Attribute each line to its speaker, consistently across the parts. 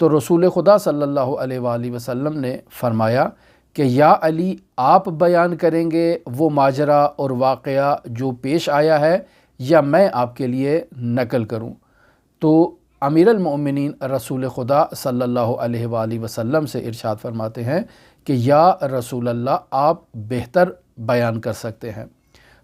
Speaker 1: تو رسول خدا صلی اللہ علیہ وآلہ وسلم نے فرمایا کہ یا علی، آپ بیان کریں گے وہ ماجرا اور واقعہ جو پیش آیا ہے، یا میں آپ کے لیے نقل کروں؟ تو امیر المؤمنین رسول خدا صلی اللہ علیہ وآلہ وسلم سے ارشاد فرماتے ہیں کہ یا رسول اللہ، آپ بہتر بیان کر سکتے ہیں۔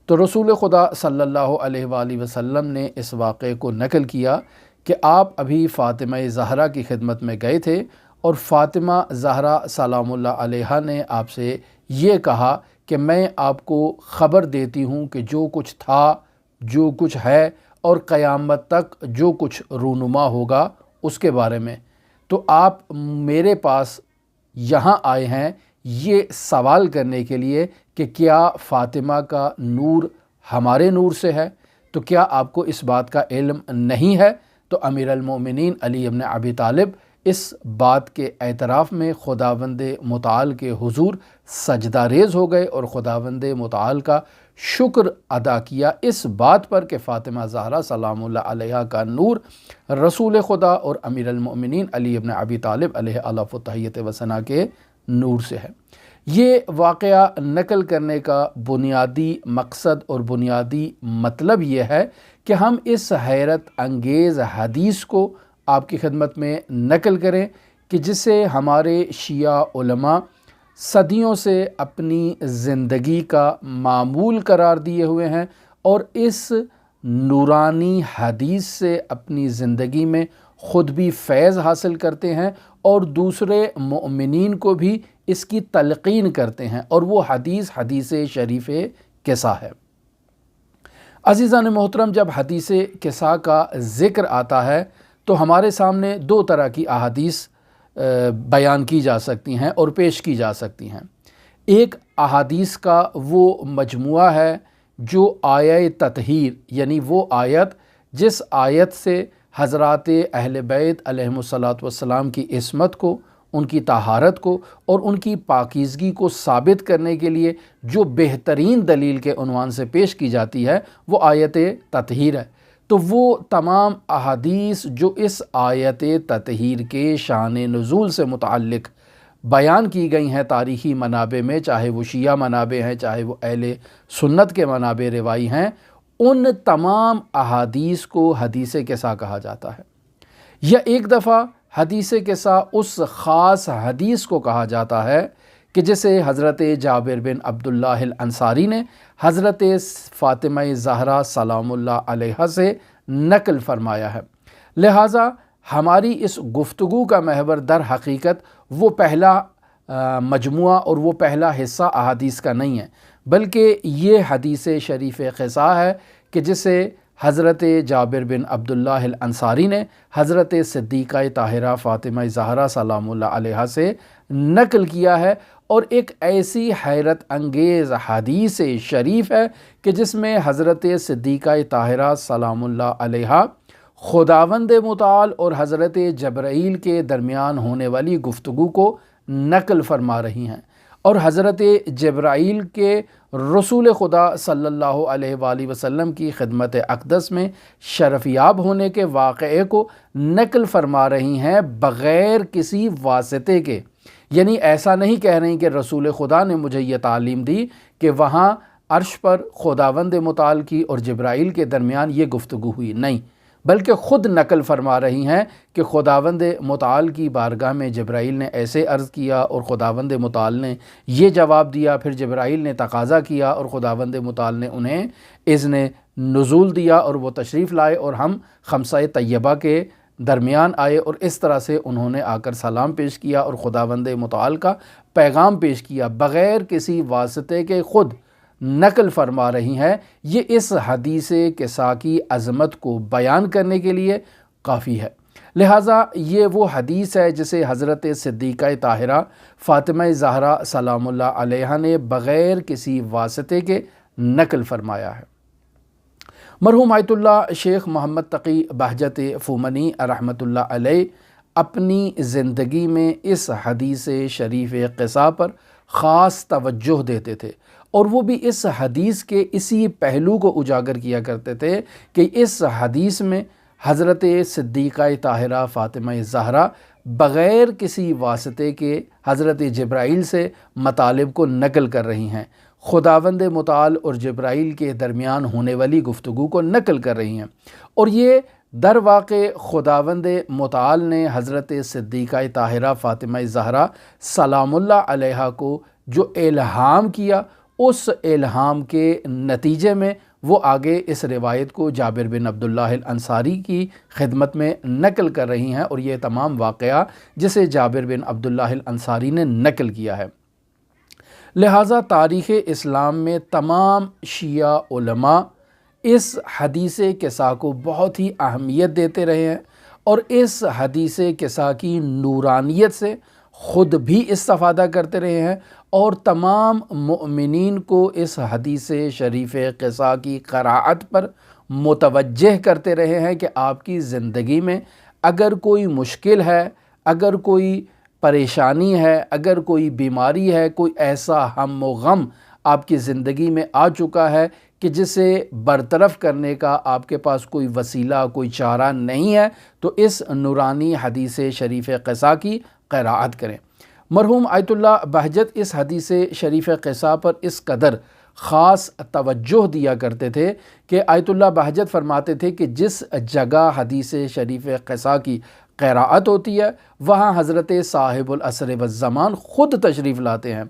Speaker 1: تو رسول خدا صلی اللہ علیہ وآلہ وسلم نے اس واقعے کو نقل کیا کہ آپ ابھی فاطمہ زہرا کی خدمت میں گئے تھے، اور فاطمہ زہرا سلام اللہ علیہا نے آپ سے یہ کہا کہ میں آپ کو خبر دیتی ہوں کہ جو کچھ تھا، جو کچھ ہے، اور قیامت تک جو کچھ رونما ہوگا اس کے بارے میں۔ تو آپ میرے پاس یہاں آئے ہیں یہ سوال کرنے کے لیے کہ کیا فاطمہ کا نور ہمارے نور سے ہے؟ تو کیا آپ کو اس بات کا علم نہیں ہے؟ تو امیر المومنین علی ابن ابی طالب اس بات کے اعتراف میں خداوند متعال کے حضور سجدہ ریز ہو گئے اور خداوند متعال کا شکر ادا کیا اس بات پر کہ فاطمہ زہرا سلام اللہ علیہا کا نور رسول خدا اور امیر المؤمنین علی ابن ابی طالب علیہ الف و تحیت و ثنا کے نور سے ہے۔ یہ واقعہ نقل کرنے کا بنیادی مقصد اور بنیادی مطلب یہ ہے کہ ہم اس حیرت انگیز حدیث کو آپ کی خدمت میں نقل کریں کہ جسے ہمارے شیعہ علماء صدیوں سے اپنی زندگی کا معمول قرار دیے ہوئے ہیں، اور اس نورانی حدیث سے اپنی زندگی میں خود بھی فیض حاصل کرتے ہیں اور دوسرے مؤمنین کو بھی اس کی تلقین کرتے ہیں، اور وہ حدیث شریف قصہ ہے۔ عزیزان محترم، جب حدیث قصہ کا ذکر آتا ہے تو ہمارے سامنے دو طرح کی احادیث بیان کی جا سکتی ہیں اور پیش کی جا سکتی ہیں۔ ایک احادیث کا وہ مجموعہ ہے جو آیہ تطہیر، یعنی وہ آیت جس آیت سے حضرات اہل بیت علیہم الصلاۃ والسلام کی عصمت کو، ان کی طہارت کو اور ان کی پاکیزگی کو ثابت کرنے کے لیے جو بہترین دلیل کے عنوان سے پیش کی جاتی ہے وہ آیت تطہیر ہے۔ تو وہ تمام احادیث جو اس آیت تطہیر کے شان نزول سے متعلق بیان کی گئی ہیں تاریخی منابع میں، چاہے وہ شیعہ منابع ہیں، چاہے وہ اہل سنت کے منابع روائی ہیں، ان تمام احادیث کو حدیث قصہ کہا جاتا ہے، یا ایک دفعہ حدیث قصہ اس خاص حدیث کو کہا جاتا ہے کہ جسے حضرت جابر بن عبداللہ الانصاری نے حضرت فاطمہ زہرا سلام اللہ علیہا سے نقل فرمایا ہے۔ لہٰذا ہماری اس گفتگو کا محور در حقیقت وہ پہلا مجموعہ اور وہ پہلا حصہ احادیث کا نہیں ہے، بلکہ یہ حدیث شریف قصہ ہے کہ جسے حضرت جابر بن عبداللہ الانصاری نے حضرت صدیقہ طاہرہ فاطمہ زہرا سلام اللہ علیہا سے نقل کیا ہے، اور ایک ایسی حیرت انگیز حدیث شریف ہے کہ جس میں حضرت صدیقہ طاہرہ سلام اللہ علیہا خداوند متعال اور حضرت جبرائیل کے درمیان ہونے والی گفتگو کو نقل فرما رہی ہیں، اور حضرت جبرائیل کے رسول خدا صلی اللہ علیہ وآلہ وسلم کی خدمت اقدس میں شرفیاب ہونے کے واقعے کو نقل فرما رہی ہیں بغیر کسی واسطے کے۔ یعنی ایسا نہیں کہہ رہی کہ رسول خدا نے مجھے یہ تعلیم دی کہ وہاں عرش پر خداوند متعال کی اور جبرائیل کے درمیان یہ گفتگو ہوئی، نہیں، بلکہ خود نقل فرما رہی ہیں کہ خداوند متعال کی بارگاہ میں جبرائیل نے ایسے عرض کیا اور خداوند متعال نے یہ جواب دیا، پھر جبرائیل نے تقاضا کیا اور خداوند متعال نے انہیں اذن نزول دیا اور وہ تشریف لائے اور ہم خمسہ طیبہ کے درمیان آئے، اور اس طرح سے انہوں نے آ کر سلام پیش کیا اور خداوند متعال کا پیغام پیش کیا بغیر کسی واسطے کے خود نقل فرما رہی ہیں۔ یہ اس حدیث قصہ کی عظمت کو بیان کرنے کے لیے کافی ہے۔ لہٰذا یہ وہ حدیث ہے جسے حضرت صدیقہ طاہرہ فاطمہ زہرا سلام اللہ علیہا نے بغیر کسی واسطے کے نقل فرمایا ہے۔ مرحوم آیت اللہ شیخ محمد تقی بہجت فومنی رحمۃ اللہ علیہ اپنی زندگی میں اس حدیث شریف قصہ پر خاص توجہ دیتے تھے، اور وہ بھی اس حدیث کے اسی پہلو کو اجاگر کیا کرتے تھے کہ اس حدیث میں حضرت صدیقہ طاہرہ فاطمہ زہرا بغیر کسی واسطے کے حضرت جبرائیل سے مطالب کو نقل کر رہی ہیں، خداوند متعال اور جبرائیل کے درمیان ہونے والی گفتگو کو نقل کر رہی ہیں، اور یہ در واقع خداوند متعال نے حضرت صدیقہ طاہرہ فاطمہ زہرا سلام اللہ علیہا کو جو الہام کیا، اس الہام کے نتیجے میں وہ آگے اس روایت کو جابر بن عبداللہ الانصاری کی خدمت میں نقل کر رہی ہیں، اور یہ تمام واقعہ جسے جابر بن عبداللہ الانصاری نے نقل کیا ہے۔ لہٰذا تاریخ اسلام میں تمام شیعہ علماء اس حدیث قصہ کو بہت ہی اہمیت دیتے رہے ہیں، اور اس حدیث قصہ کی نورانیت سے خود بھی استفادہ کرتے رہے ہیں، اور تمام مؤمنین کو اس حدیث شریف قصہ کی قراءت پر متوجہ کرتے رہے ہیں کہ آپ کی زندگی میں اگر کوئی مشکل ہے، اگر کوئی پریشانی ہے، اگر کوئی بیماری ہے، کوئی ایسا ہم و غم آپ کی زندگی میں آ چکا ہے کہ جسے برطرف کرنے کا آپ کے پاس کوئی وسیلہ، کوئی چارہ نہیں ہے، تو اس نورانی حدیث شریف قصہ کی قراءت کریں۔ مرحوم آیت اللہ بہجت اس حدیث شریف قصہ پر اس قدر خاص توجہ دیا کرتے تھے کہ آیت اللہ بہجت فرماتے تھے کہ جس جگہ حدیث شریف قصہ کی قراءت ہوتی ہے وہاں حضرت صاحب العصر والزمان خود تشریف لاتے ہیں۔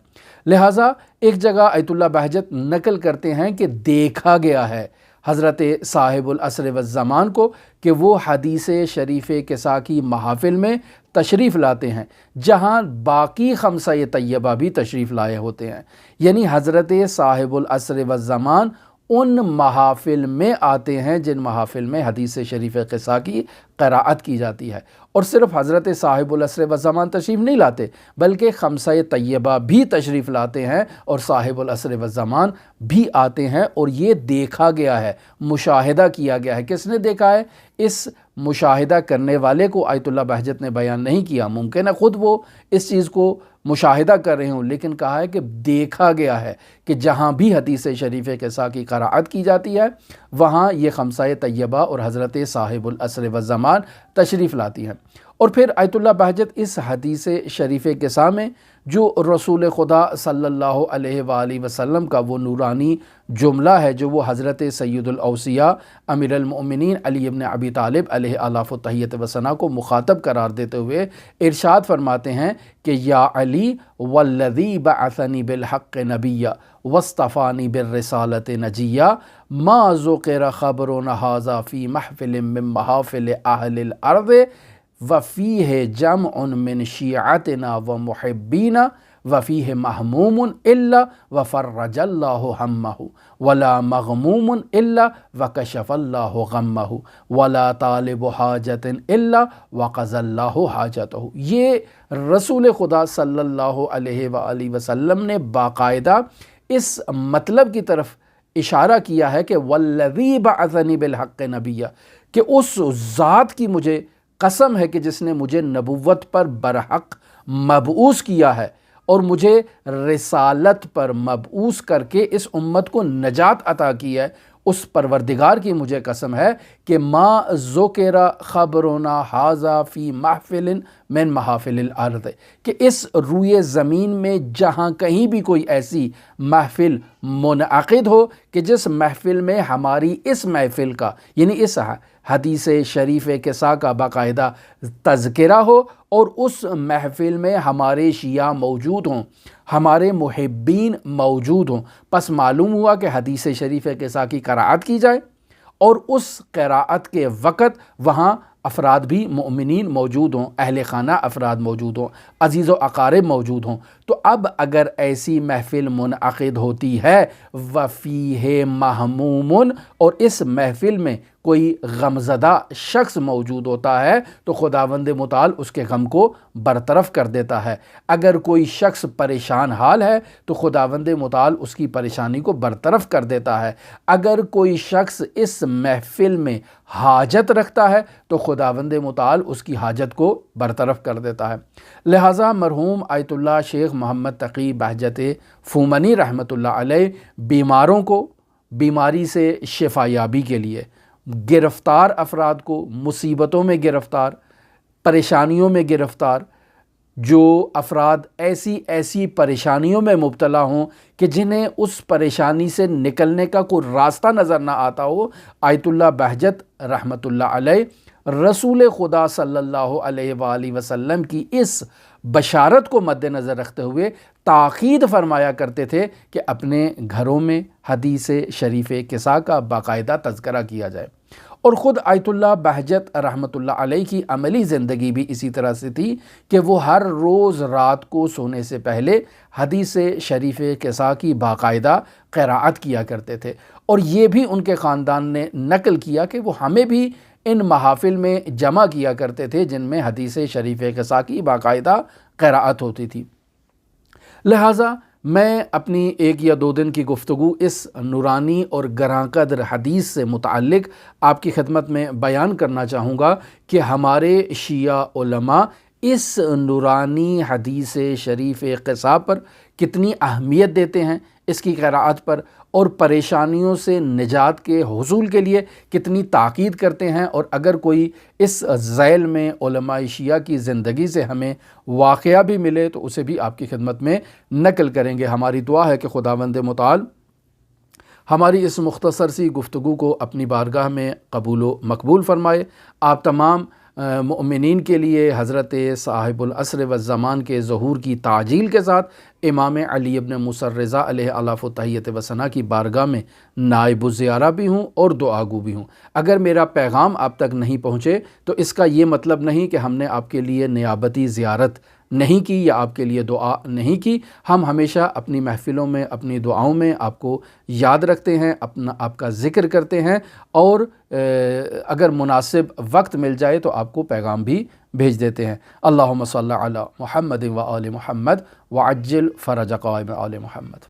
Speaker 1: لہٰذا ایک جگہ آیت اللہ بہجت نقل کرتے ہیں کہ دیکھا گیا ہے حضرت صاحب العصر والزمان کو کہ وہ حدیث شریف قصہ کی محافل میں تشریف لاتے ہیں جہاں باقی خمسہ طیبہ بھی تشریف لائے ہوتے ہیں، یعنی حضرت صاحب العصر والزمان ان محافل میں آتے ہیں جن محافل میں حدیث شریف قصہ کی قراءت کی جاتی ہے، اور صرف حضرت صاحب العصر والزمان تشریف نہیں لاتے بلکہ خمسہ طیبہ بھی تشریف لاتے ہیں اور صاحب العصر والزمان بھی آتے ہیں، اور یہ دیکھا گیا ہے، مشاہدہ کیا گیا ہے۔ کس نے دیکھا ہے؟ اس مشاہدہ کرنے والے کو آیت اللہ بہجت نے بیان نہیں کیا، ممکن ہے خود وہ اس چیز کو مشاہدہ کر رہے ہوں، لیکن کہا ہے کہ دیکھا گیا ہے کہ جہاں بھی حدیث شریف قصہ کی قراءت کی جاتی ہے وہاں یہ خمسہ طیبہ اور حضرت صاحب العصر والزمان تشریف لاتی ہیں۔ اور پھر آیت اللہ بہجت اس حدیث شریف قصہ میں جو رسول خدا صلی اللہ علیہ وآلہ وسلم کا وہ نورانی جملہ ہے جو وہ حضرت سید الاوصیاء امیر المؤمنین علی بن ابی طالب علیہ آلاف و تحیت و ثنا کو مخاطب قرار دیتے ہوئے ارشاد فرماتے ہیں کہ یا علی والذی بعثنی بالحق نبیا واصطفانی بالرسالت نجیا ما ذکر خبر ھذا فی محفل من محافل اہل الارض وفیہ جمع من شیعتنا ومحبینا وفیہ محموم الا وفرج اللہ ہمہ ولا مغموم الا وکشف اللہ غمہ ولا طالب حاجت الا وقضى اللہ حاجتہ۔ یہ رسول خدا صلی اللہ علیہ وآلہ وسلم نے باقاعدہ اس مطلب کی طرف اشارہ کیا ہے کہ والذی بعثنی بالحق نبیا، کہ اس ذات کی مجھے قسم ہے کہ جس نے مجھے نبوت پر برحق مبعوث کیا ہے اور مجھے رسالت پر مبعوث کر کے اس امت کو نجات عطا کی ہے، اس پروردگار کی مجھے قسم ہے کہ ما ذکر خبرنا ھذا فی محفل من محافل الارض، کہ اس روئے زمین میں جہاں کہیں بھی کوئی ایسی محفل منعقد ہو کہ جس محفل میں ہماری اس محفل کا یعنی اس حدیث شریف قصہ کا باقاعدہ تذکرہ ہو اور اس محفل میں ہمارے شیعہ موجود ہوں، ہمارے محبین موجود ہوں، پس معلوم ہوا کہ حدیث شریف قصہ کی قراءت کی جائے، اور اس قراءت کے وقت وہاں افراد بھی مؤمنین موجود ہوں، اہل خانہ افراد موجود ہوں، عزیز و اقارب موجود ہوں۔ تو اب اگر ایسی محفل منعقد ہوتی ہے وفیہ محموم، اور اس محفل میں کوئی غمزدہ شخص موجود ہوتا ہے تو خداوند متعال اس کے غم کو برطرف کر دیتا ہے۔ اگر کوئی شخص پریشان حال ہے تو خداوند متعال اس کی پریشانی کو برطرف کر دیتا ہے۔ اگر کوئی شخص اس محفل میں حاجت رکھتا ہے تو خداوند متعال اس کی حاجت کو برطرف کر دیتا ہے۔ لہٰذا مرحوم آیت اللہ شیخ محمد تقی بہجت فومنی رحمۃ اللہ علیہ بیماروں کو بیماری سے شفا یابی کے لیے، گرفتار افراد کو، مصیبتوں میں گرفتار، پریشانیوں میں گرفتار، جو افراد ایسی پریشانیوں میں مبتلا ہوں کہ جنہیں اس پریشانی سے نکلنے کا کوئی راستہ نظر نہ آتا ہو، آیت اللہ بہجت رحمۃ اللہ علیہ رسول خدا صلی اللہ علیہ وآلہ وسلم کی اس بشارت کو مد نظر رکھتے ہوئے تاکید فرمایا کرتے تھے کہ اپنے گھروں میں حدیث شریف قصہ کا باقاعدہ تذکرہ کیا جائے۔ اور خود آیت اللہ بہجت رحمۃ اللہ علیہ کی عملی زندگی بھی اسی طرح سے تھی کہ وہ ہر روز رات کو سونے سے پہلے حدیث شریف قصہ کی باقاعدہ قراءت کیا کرتے تھے، اور یہ بھی ان کے خاندان نے نقل کیا کہ وہ ہمیں بھی ان محافل میں جمع کیا کرتے تھے جن میں حدیث شریف قصہ کی باقاعدہ قراءت ہوتی تھی۔ لہٰذا میں اپنی 1 یا 2 دن کی گفتگو اس نورانی اور گراں قدر حدیث سے متعلق آپ کی خدمت میں بیان کرنا چاہوں گا کہ ہمارے شیعہ علماء اس نورانی حدیث شریف قصہ پر کتنی اہمیت دیتے ہیں، اس کی قراءت پر، اور پریشانیوں سے نجات کے حصول کے لیے کتنی تاکید کرتے ہیں۔ اور اگر کوئی اس ذیل میں علماء شیعہ کی زندگی سے ہمیں واقعہ بھی ملے تو اسے بھی آپ کی خدمت میں نقل کریں گے۔ ہماری دعا ہے کہ خداوند متعال ہماری اس مختصر سی گفتگو کو اپنی بارگاہ میں قبول و مقبول فرمائے۔ آپ تمام مؤمنین کے لیے حضرت صاحب العصر والزمان کے ظہور کی تعجیل کے ساتھ امام علی ابن موسیٰ الرضا علیہ الاف و تحیت و ثنا کی بارگاہ میں نائب الزیارہ بھی ہوں اور دعاگو بھی ہوں۔ اگر میرا پیغام آپ تک نہیں پہنچے تو اس کا یہ مطلب نہیں کہ ہم نے آپ کے لیے نیابتی زیارت نہیں کی یا آپ کے لیے دعا نہیں کی۔ ہم ہمیشہ اپنی محفلوں میں، اپنی دعاؤں میں آپ کو یاد رکھتے ہیں، آپ کا ذکر کرتے ہیں، اور اگر مناسب وقت مل جائے تو آپ کو پیغام بھی بھیج دیتے ہیں۔ اللہم صلی علی محمد و آل محمد وعجل فرج قائم آل محمد۔